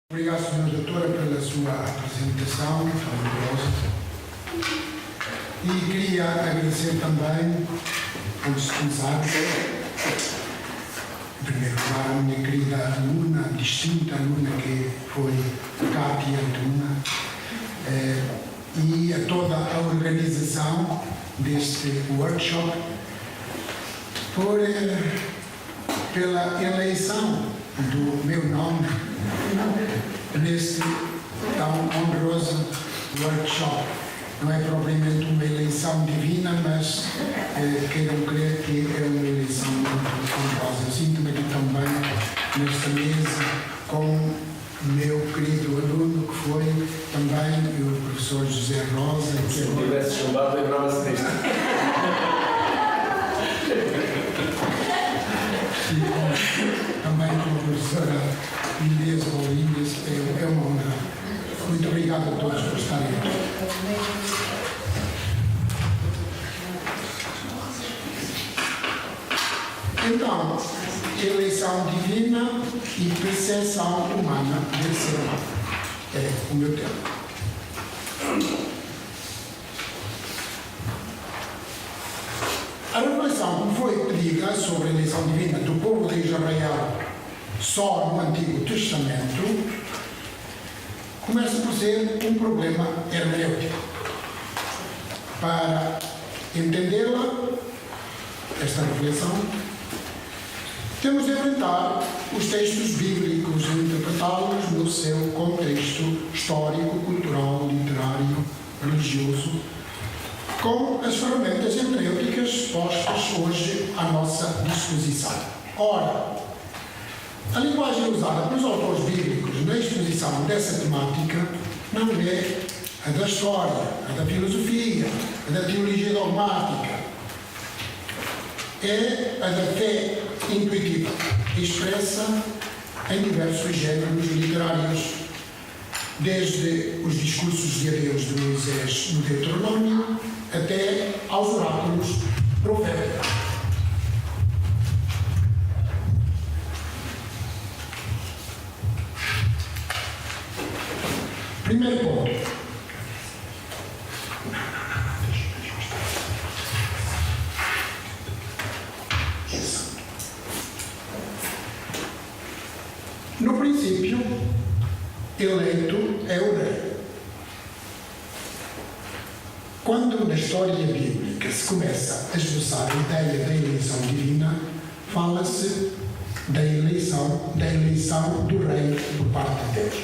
Obrigado, Sra. Doutora, pela sua apresentação fabulosa. E queria agradecer também, antes de começar, em primeiro lugar, a minha querida aluna, distinta aluna que foi Cátia Antuna, e a toda a organização deste workshop, pela eleição do meu nome neste tão honroso workshop. Não é propriamente uma eleição divina, mas queiram crer que é uma eleição muito honrosa. Sinto-me aqui também nesta mesa com o meu querido aluno, que foi também o professor José Rosa. Se eu tivesse chumbado, lembrava-se disto. Também com a professora Inês Bolinhas, é uma honra. Muito obrigado a todos por estarem aqui. Então, eleição divina e percepção humana do ser humano. É o meu tema. A reflexão que foi pedida sobre a eleição divina do povo de Israel só no Antigo Testamento começa por ser um problema hermenêutico. Para entendê-la, esta reflexão, temos de enfrentar os textos bíblicos e interpretá-los no seu contexto histórico, cultural, literário, religioso, com as ferramentas hermenêuticas postas hoje à nossa disposição. Ora, a linguagem usada pelos autores bíblicos na exposição dessa temática não é a da história, a da filosofia, a da teologia dogmática. É a da fé intuitiva, expressa em diversos géneros literários, desde os discursos de Deus de Moisés no Deuteronômio até aos oráculos proféticos. Primeiro ponto. No princípio, eleito é o rei. Quando na história bíblica se começa a esboçar a ideia da eleição divina, fala-se da eleição do rei por parte de Deus.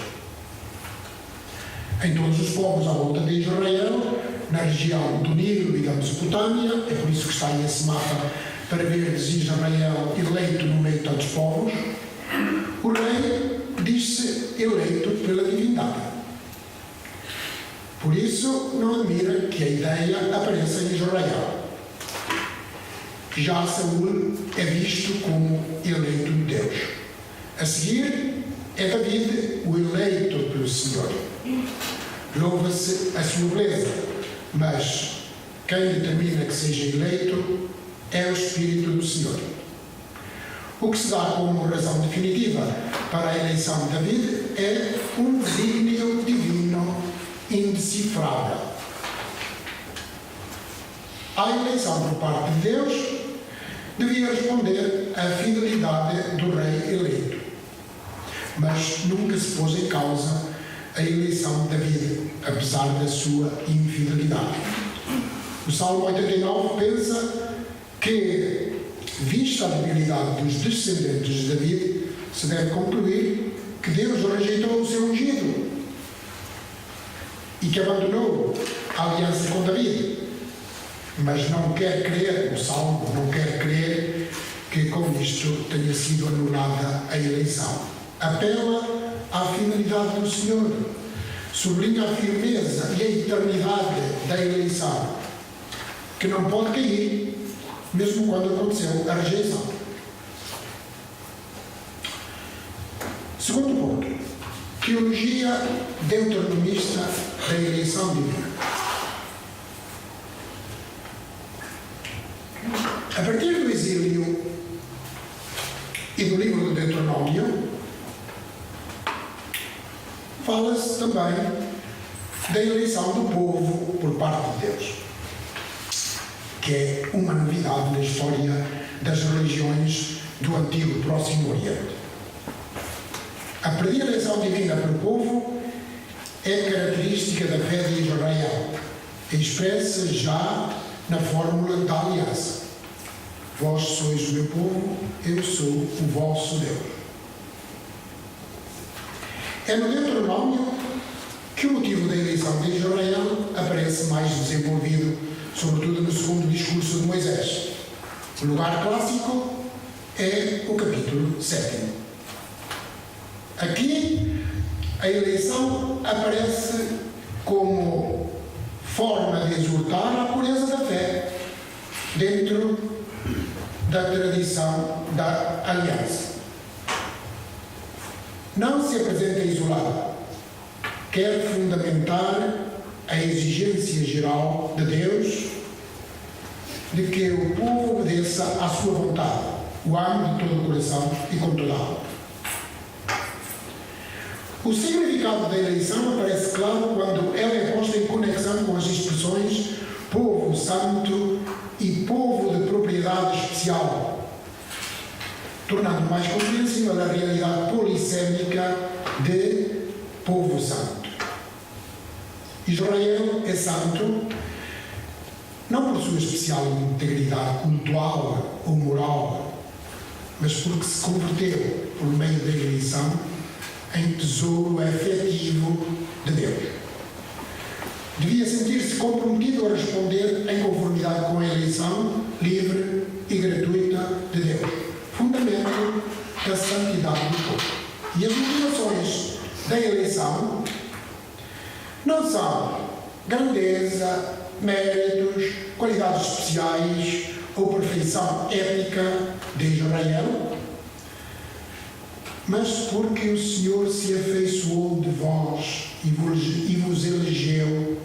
Em todos os povos à volta de Israel, na região do Nilo e da Mesopotâmia, é por isso que está aí esse mapa para verdes Israel eleito no meio de tantos povos, o rei diz-se eleito pela divindade. Por isso, não admira que a ideia apareça em Israel. Já Saúl é visto como eleito de Deus. A seguir, é David o eleito pelo Senhor. Louva-se a sua beleza, mas quem determina que seja eleito é o Espírito do Senhor. O que se dá como razão definitiva para a eleição de David é um desígnio divino indecifrável. A eleição por parte de Deus devia responder à fidelidade do rei eleito, mas nunca se pôs em causa a eleição de David, apesar da sua infidelidade. O Salmo 89 pensa que, vista a debilidade dos descendentes de David, se deve concluir que Deus rejeitou o seu ungido e que abandonou a aliança com David. Mas não quer crer, o Salmo não quer crer que com isto tenha sido anulada a eleição. Apela à fidelidade do Senhor, sublinha a firmeza e a eternidade da eleição, que não pode cair, mesmo quando aconteceu a rejeição. Segundo ponto, teologia deuteronomista da eleição divina. A partir do exílio e do livro do Deuteronômio, fala-se também da eleição do povo por parte de Deus, que é uma novidade na história das religiões do antigo Próximo Oriente. A predileção divina pelo povo é característica da fé de Israel, expressa já na fórmula da aliança. Vós sois o meu povo, eu sou o vosso Deus. É no Deuteronômio que o motivo da eleição de Israel aparece mais desenvolvido, sobretudo no segundo discurso de Moisés. O lugar clássico é o capítulo 7. Aqui, a eleição aparece como forma de exortar a pureza da fé dentro da tradição da aliança. Não se apresenta isolada, quer fundamentar a exigência geral de Deus de que o povo obedeça à sua vontade, o ame de todo o coração e com toda a alma. O significado da eleição aparece claro quando ela é posta em conexão com as expressões povo santo e povo de propriedade especial, tornando mais compreensível a realidade polissémica de povo santo. Israel é santo não por sua especial integridade cultural ou moral, mas porque se converteu por meio da eleição em tesouro efetivo de Deus. Devia sentir-se comprometido a responder em conformidade com a eleição livre e gratuita de Deus, fundamento da santidade do povo. E as motivações da eleição não são grandeza, méritos, qualidades especiais ou perfeição ética de Israel, mas porque o Senhor se afeiçoou de vós e vos elegeu,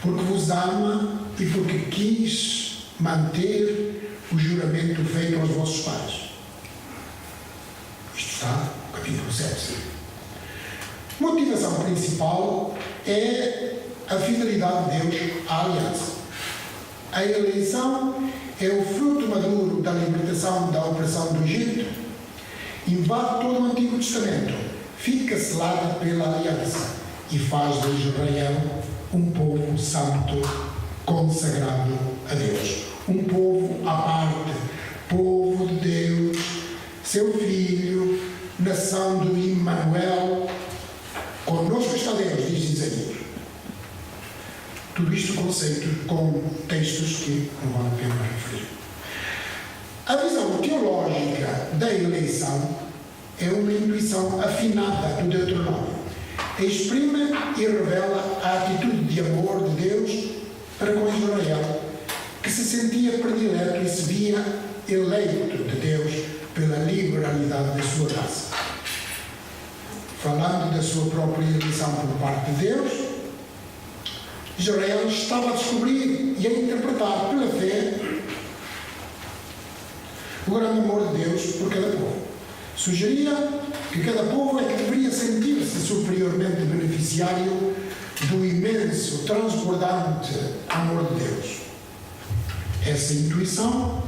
porque vos ama e porque quis manter o juramento feito aos vossos pais. Isto está no capítulo 7. Motivação principal é a fidelidade de Deus à aliança. A eleição é o fruto maduro da libertação da opressão do Egito. Invade todo o Antigo Testamento, fica selada pela aliança e faz de Israel um povo santo, consagrado a Deus. Um povo à parte, povo de Deus, seu Filho, nação do Immanuel. Conosco está Deus, diz Isaías. Tudo isto conceito com textos que não vale a pena referir. A visão teológica da eleição é uma intuição afinada do Deuteronômio. Exprime e revela a atitude de amor de Deus para com Israel, que se sentia predileto e se via eleito de Deus pela liberalidade da sua graça. Falando da sua própria eleição por parte de Deus, Israel estava a descobrir e a interpretar pela fé o grande amor de Deus por cada povo. Sugeria que cada povo é que deveria sentir-se superiormente beneficiário do imenso, transbordante amor de Deus. Essa intuição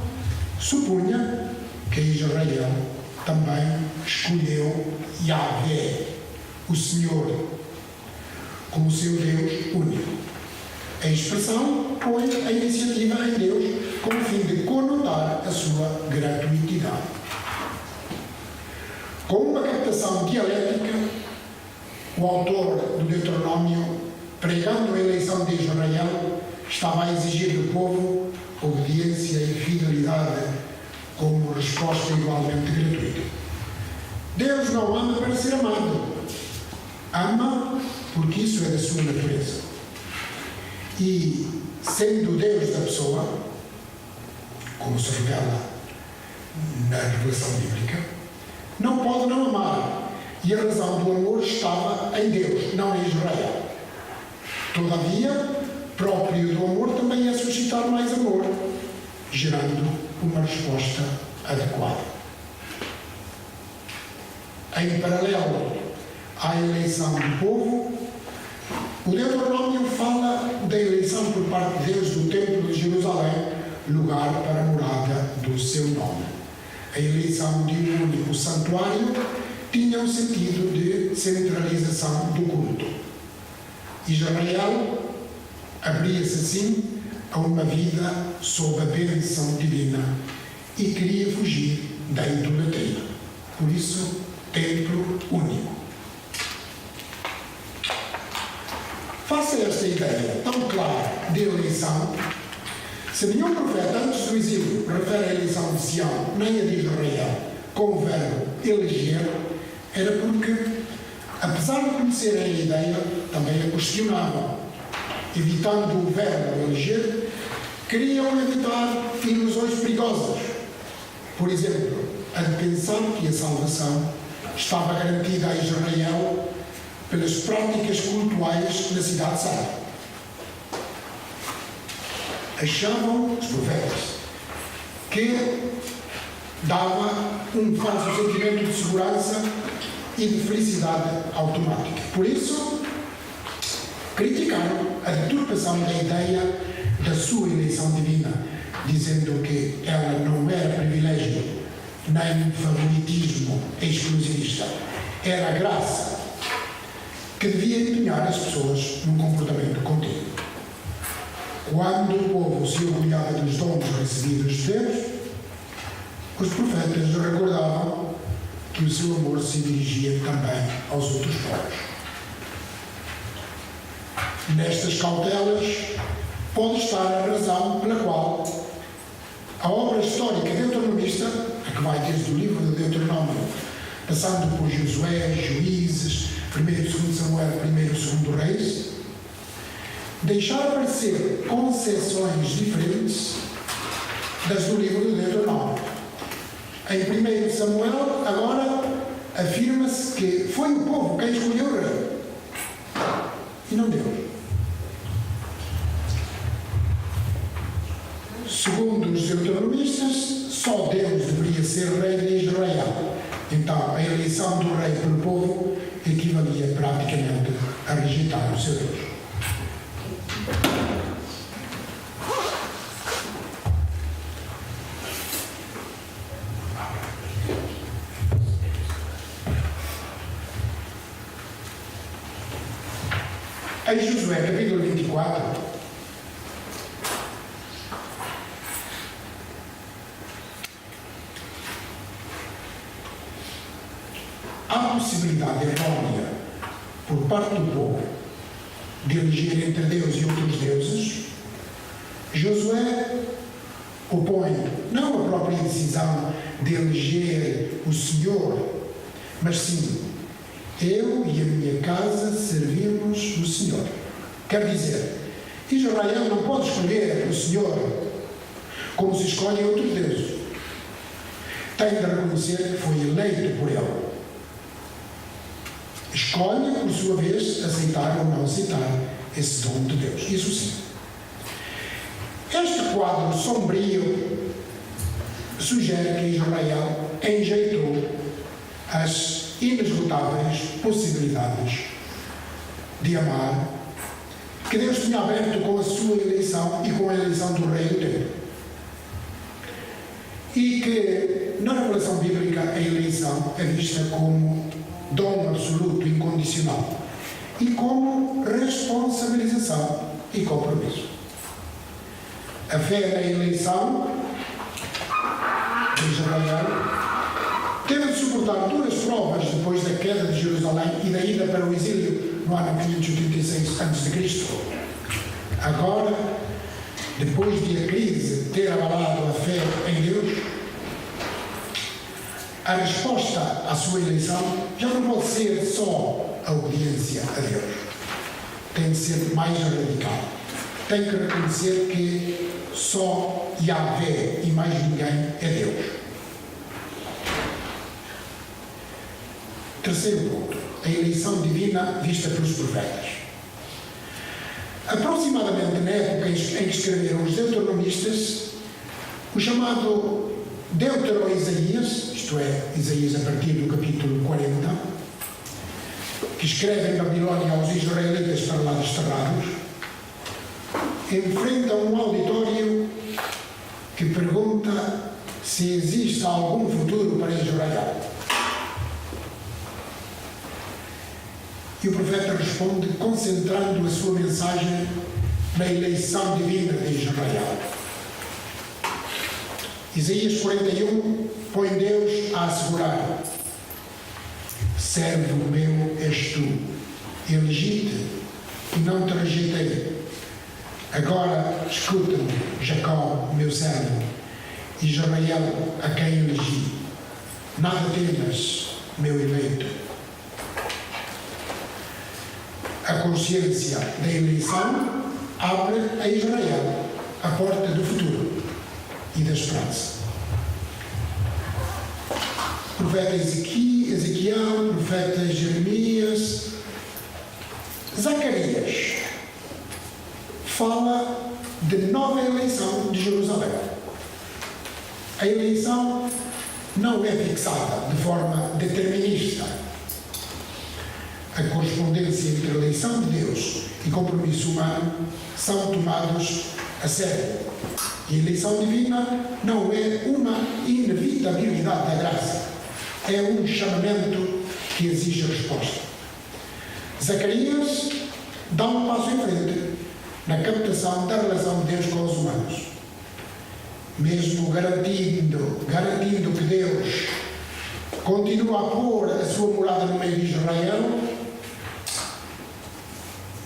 supunha que Israel também escolheu Yahvé, o Senhor, como seu Deus único. A expressão põe a iniciativa em Deus com o fim de conotar a sua gratuitidade. Com uma captação dialética, o autor do Deuteronômio, pregando a eleição de Israel, estava a exigir do povo obediência e fidelidade como resposta igualmente gratuita. Deus não ama para ser amado. Ama porque isso é da sua natureza. E, sendo Deus da pessoa, como se revela na revelação bíblica, não pode não amar. E a razão do amor estava em Deus, não em Israel. Todavia, próprio do amor também é suscitar mais amor, gerando uma resposta adequada. Em paralelo à eleição do povo, o Deuteronômio fala da eleição por parte de Deus do Templo de Jerusalém, lugar para a morada do seu nome. A eleição de um único santuário tinha o sentido de centralização do culto. Israel abria-se assim a uma vida sob a bênção divina e queria fugir da idolatria. Por isso, templo único. Face a esta ideia tão clara de eleição, se nenhum profeta antes do exílio refere a eleição de Sião nem a de Israel com o verbo eleger, era porque, apesar de conhecerem a ideia, também a questionavam. Evitando o verbo eleger, queriam evitar ilusões perigosas. Por exemplo, a de pensar que a salvação estava garantida a Israel pelas práticas cultuais na cidade santa. Achavam os profetas que dava um falso sentimento de segurança e de felicidade automática. Por isso, criticaram a deturpação da ideia da sua eleição divina, dizendo que ela não era privilégio nem favoritismo exclusivista, era a graça que devia empenhar as pessoas num comportamento contínuo. Quando o povo se orgulhava dos dons recebidos de Deus, os profetas recordavam que o seu amor se dirigia também aos outros povos. Nestas cautelas pode estar a razão pela qual a obra histórica deuteronomista, a que vai desde o livro de Deuteronômio, passando por Josué, Juízes, 1 e 2 Samuel, 1 e 2 Reis, deixar aparecer concessões diferentes das do livro de Deuteronômio. Em 1 Samuel, agora, afirma-se que foi o povo quem escolheu o rei, e não Deus. Segundo os deuteronomistas, só Deus deveria ser rei de Israel. Então, a eleição do rei pelo povo equivalia praticamente a rejeitar o seu Deus. Em Josué, capítulo 24, há possibilidade errônea por parte do povo de eleger entre Deus e outros deuses. Josué opõe não a própria decisão de eleger o Senhor, mas sim, eu e a minha casa servimos o Senhor. Quer dizer, Israel não pode escolher o Senhor como se escolhem outros deuses. Tem de reconhecer que foi eleito por ele. Escolhe, por sua vez, aceitar ou não aceitar esse dom de Deus. Isso sim. Este quadro sombrio sugere que Israel enjeitou as inesgotáveis possibilidades de amar que Deus tinha aberto com a sua eleição e com a eleição do rei do tempo. E que, na revelação bíblica, a eleição é vista como dom absoluto, incondicional, e como responsabilização e compromisso. A fé na eleição de Israel teve de suportar duras provas depois da queda de Jerusalém e da ida para o exílio no ano 586 a.C. Agora, depois de a crise ter abalado a fé em Deus, a resposta à sua eleição já não pode ser só a obediência a Deus. Tem de ser mais radical. Tem que reconhecer que só Yahvé e mais ninguém é Deus. Terceiro ponto, a eleição divina vista pelos profetas. Aproximadamente na época em que escreveram os deuteronomistas, o chamado Deutero-Isaías, isto é, Isaías a partir do capítulo 40, que escreve em Babilônia aos israelitas para lá desterrados, enfrenta um auditório que pergunta se existe algum futuro para Israel. E o profeta responde concentrando a sua mensagem na eleição divina de Israel. Isaías 41 põe Deus a assegurar: servo meu és tu, elegi-te e não te rejeitei. Agora escuta-me, Jacó, meu servo, Israel, a quem elegi. Nada temas, meu eleito. A consciência da eleição abre a Israel a porta do futuro e da esperança. Profeta Ezequiel, profeta Jeremias, Zacarias fala de nova eleição de Jerusalém. A eleição não é fixada de forma determinista. A correspondência entre a eleição de Deus e compromisso humano são tomados a sério. E a eleição divina não é uma inevitabilidade da graça, é um chamamento que exige resposta. Zacarias dá um passo em frente na captação da relação de Deus com os humanos. Mesmo garantindo que Deus continua a pôr a sua morada no meio de Israel,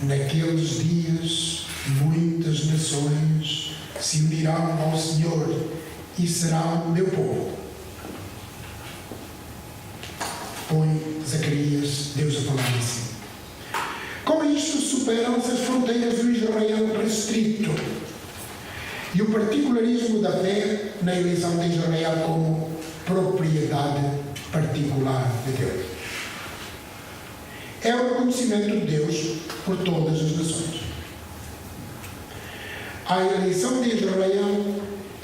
naqueles dias muitas nações se unirão ao Senhor e serão meu povo. Põe Zacarias, Deus a falar assim. Com isto superam-se as fronteiras do Israel restrito e o particularismo da fé na eleição de Israel como propriedade particular de Deus. É o reconhecimento de Deus por todas as nações. A eleição de Israel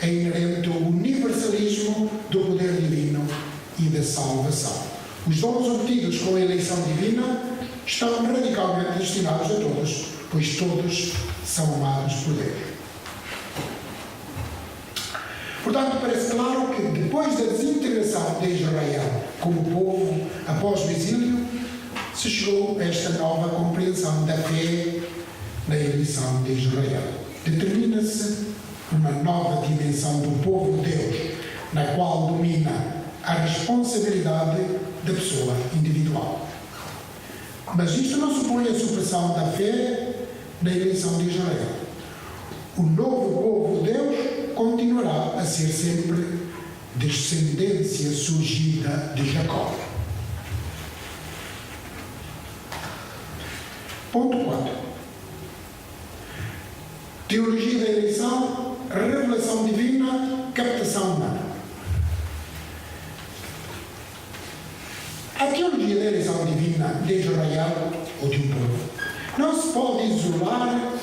é inerente ao universalismo do poder divino e da salvação. Os dons obtidos com a eleição divina estão radicalmente destinados a todos, pois todos são amados por Deus. Portanto, parece claro que depois da desintegração de Israel como povo após o exílio, se chegou a esta nova compreensão da fé na eleição de Israel. Determina-se uma nova dimensão do povo de Deus, na qual domina a responsabilidade da pessoa individual. Mas isto não supõe a supressão da fé na eleição de Israel. O novo povo de Deus continuará a ser sempre descendência surgida de Jacó. Ponto 4. Teologia da eleição, revelação divina, captação humana. A teologia da eleição divina de Israel, ou de um povo, não se pode isolar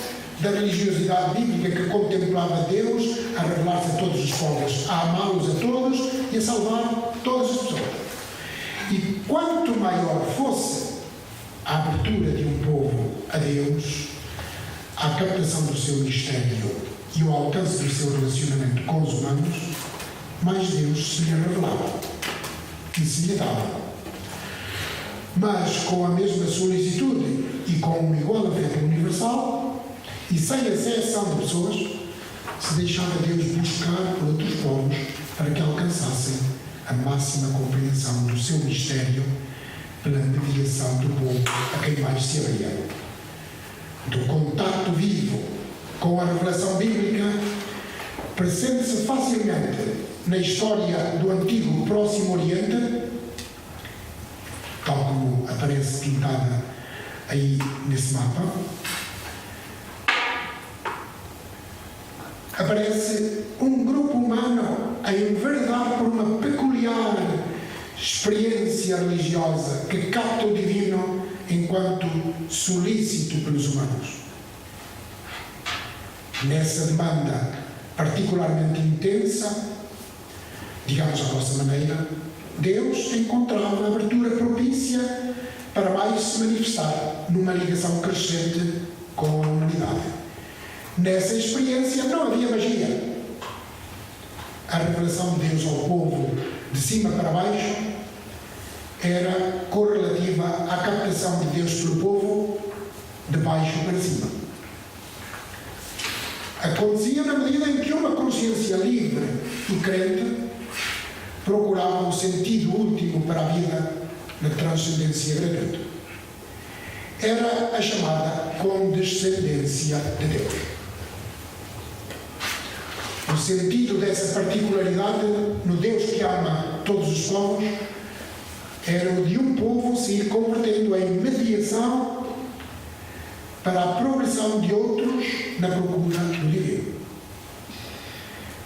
da religiosidade bíblica que contemplava Deus a revelar-se a todos os povos, a amá-los a todos e a salvar todas as pessoas. E quanto maior fosse a abertura de um povo a Deus, a captação do seu mistério e o alcance do seu relacionamento com os humanos, mais Deus se lhe revelava e se lhe dava. Mas com a mesma solicitude e com um igual afeto universal e sem exceção de pessoas, se deixava Deus buscar por outros povos para que alcançassem a máxima compreensão do seu mistério pela mediação do povo a quem mais se abria. Do contato vivo com a revelação bíblica, presente-se facilmente na história do antigo Próximo Oriente, tal como aparece pintada aí nesse mapa, aparece um grupo humano a enveredar por uma peculiar experiência religiosa que capta o divino enquanto solícito pelos humanos. Nessa demanda particularmente intensa, digamos à nossa maneira, Deus encontrava abertura propícia para mais se manifestar numa ligação crescente com a humanidade. Nessa experiência não havia magia. A revelação de Deus ao povo de cima para baixo era correlativa à captação de Deus pelo povo de baixo para cima. Acontecia na medida em que uma consciência livre e crente procurava o sentido último para a vida na transcendência gratuita. Era a chamada condescendência de Deus. O sentido dessa particularidade no Deus que ama todos os povos era o de um povo se ir convertendo em mediação para a progressão de outros na procura do divino.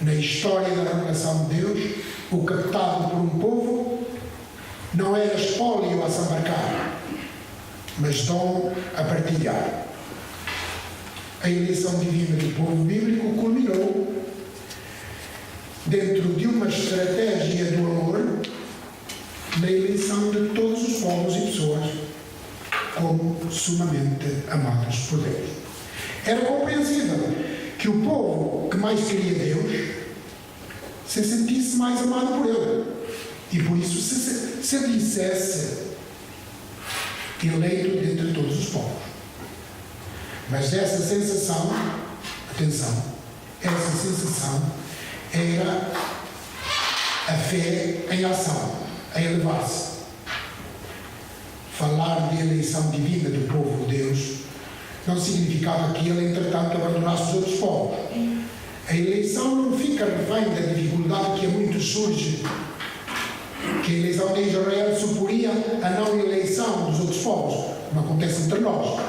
Na história da revelação de Deus, o captado por um povo não era espólio a se embarcar, mas dom a partilhar. A eleição divina do povo bíblico culminou dentro de uma estratégia do amor na eleição de todos os povos e pessoas como sumamente amados por Deus. Era compreensível que o povo que mais queria Deus se sentisse mais amado por Ele e por isso se dissesse eleito dentre todos os povos. Mas essa sensação, atenção, essa sensação era a fé em ação, a elevar-se. Falar de eleição divina do povo de Deus não significava que ele, entretanto, abandonasse os outros povos. A eleição não fica refém da dificuldade que a muitos surge, que a eleição de Israel suporia a não eleição dos outros povos, como acontece entre nós.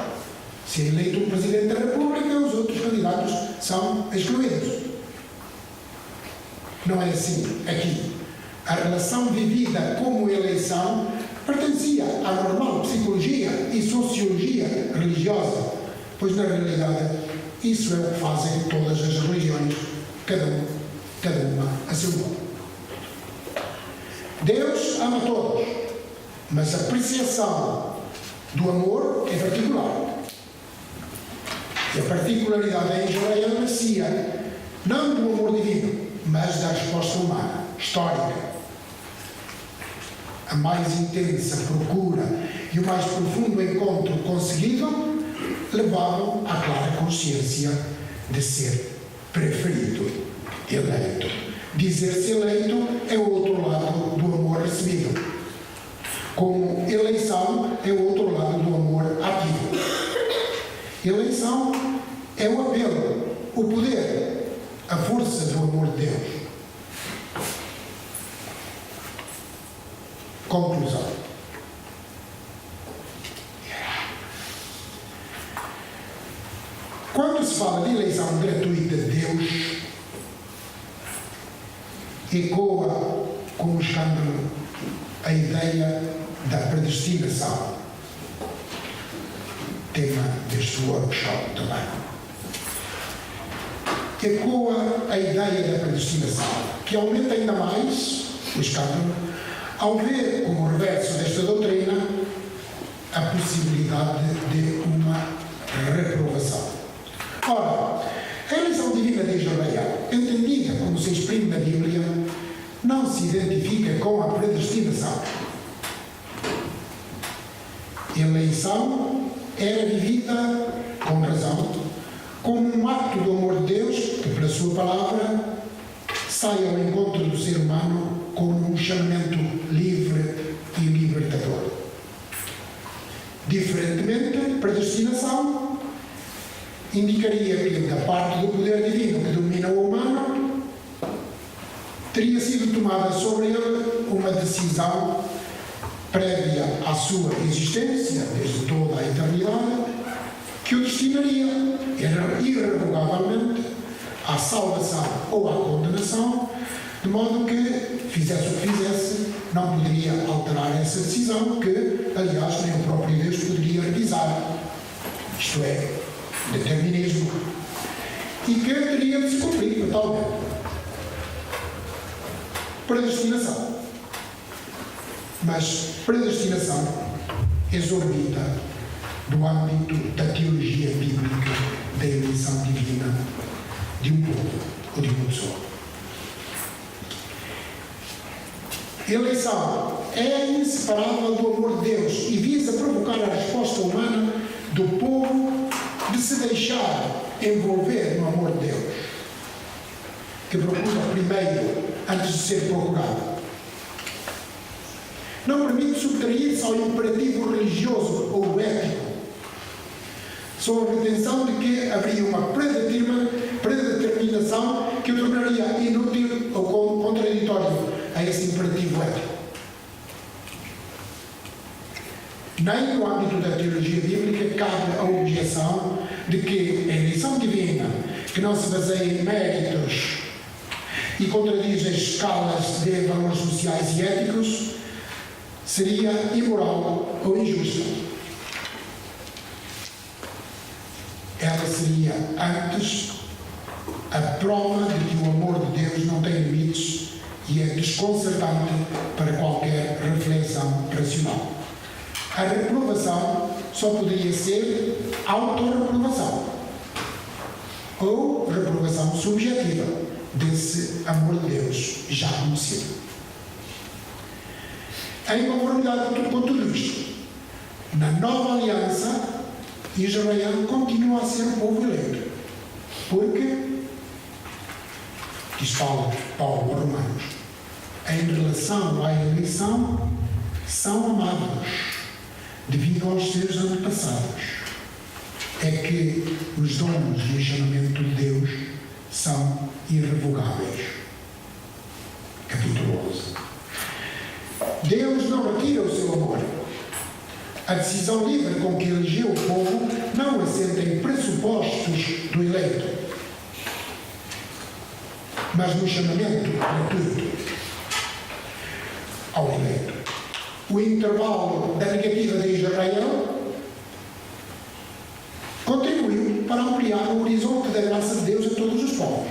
Se é eleito um Presidente da República, os outros candidatos são excluídos. Não é assim aqui. A relação vivida como eleição pertencia à normal psicologia e sociologia religiosa, pois na realidade isso é o que fazem todas as religiões, cada uma a seu modo. Deus ama todos, mas a apreciação do amor é particular. E a particularidade em Israel nascia não do amor divino, mas da resposta humana, histórica. A mais intensa procura e o mais profundo encontro conseguido levavam à clara consciência de ser preferido, eleito. Dizer-se eleito é o outro lado do amor recebido, como eleição é o outro lado do amor ativo. Eleição é o apelo, o poder, a força do amor de Deus. Conclusão. Quando se fala de eleição gratuita de Deus, ecoa como escândalo a ideia da predestinação, tema deste workshop também. Ecoa a ideia da predestinação, que aumenta ainda mais o escândalo ao ver como reverso desta doutrina a possibilidade de uma reprovação. Ora, a eleição divina de Israel, entendida como se exprime na Bíblia, não se identifica com a predestinação. A eleição era vivida, com razão, como um ato do amor de Deus que, pela sua palavra, sai ao encontro do ser humano como um chamamento livre e libertador. Diferentemente, predestinação indicaria que, da parte do poder divino que domina o humano, teria sido tomada sobre ele uma decisão prévia à sua existência, desde toda a eternidade, que o destinaria irrevogavelmente à salvação ou à condenação, de modo que, fizesse o que fizesse, não poderia alterar essa decisão, que, aliás, nem o próprio Deus poderia revisar. Isto é, determinismo. E que teria de se cumprir totalmente. Predestinação. Mas predestinação exorbita do âmbito da teologia bíblica da eleição divina de um povo ou de uma pessoa. Eleição é inseparável do amor de Deus e visa provocar a resposta humana do povo de se deixar envolver no amor de Deus, que procura primeiro antes de ser procurado. Não permite subtrair-se ao imperativo religioso ou ético, sob a pretensão de que haveria uma predeterminação que o tornaria inútil ou contraditório a esse imperativo ético. Nem no âmbito da teologia bíblica cabe a objeção de que a eleição divina, que não se baseia em méritos e contradiz as escalas de valores sociais e éticos, seria imoral ou injusta. Ela seria, antes, a prova de que o amor de Deus não tem limites e é desconcertante para qualquer reflexão racional. A reprovação só poderia ser autorreprovação ou reprovação subjetiva desse amor de Deus já conhecido. Em conformidade com tudo isto, na nova aliança, Israel continua a ser um povo eleito, porque, diz Paulo aos Romanos, em relação à eleição, são amados devido aos seus antepassados. É que os dons e o chamamento de Deus são irrevogáveis. Capítulo 11. Deus não retira o seu amor. A decisão livre com que elegeu o povo não assenta em pressupostos do eleito, mas no chamamento gratuito ao eleito. O intervalo da negativa de Israel contribuiu para ampliar o horizonte da graça de Deus a todos os povos.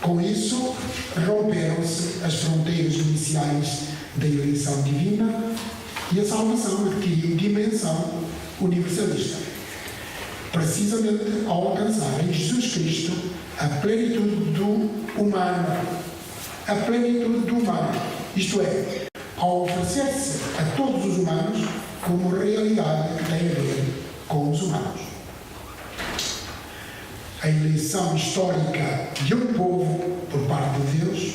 Com isso, romperam-se as fronteiras iniciais da eleição divina e a salvação adquiriu dimensão universalista, precisamente ao alcançar em Jesus Cristo a plenitude do humano, isto é, ao oferecer-se a todos os humanos como realidade que tem a ver com os humanos. A eleição histórica de um povo por parte de Deus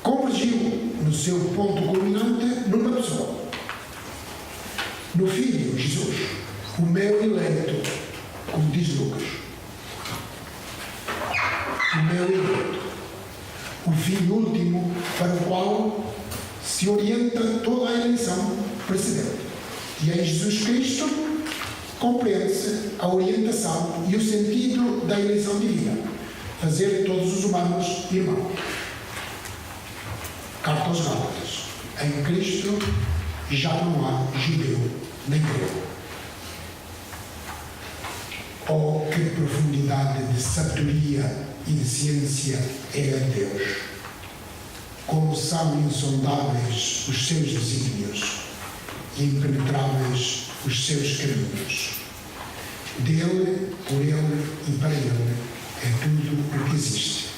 convergiu no seu ponto culminante numa pessoa, no Filho Jesus, o meu eleito, como diz Lucas. O meu eleito, o fim último para o qual se orienta toda a eleição precedente. E em Jesus Cristo compreende-se a orientação e o sentido da eleição divina, fazer todos os humanos irmãos. Carta aos Gálatas. Em Cristo já não há judeu nem grego. Oh, que profundidade de sabedoria e de ciência é a Deus! Como são insondáveis os seus desígnios e impenetráveis os seus caminhos. Dele, por ele e para ele é tudo o que existe.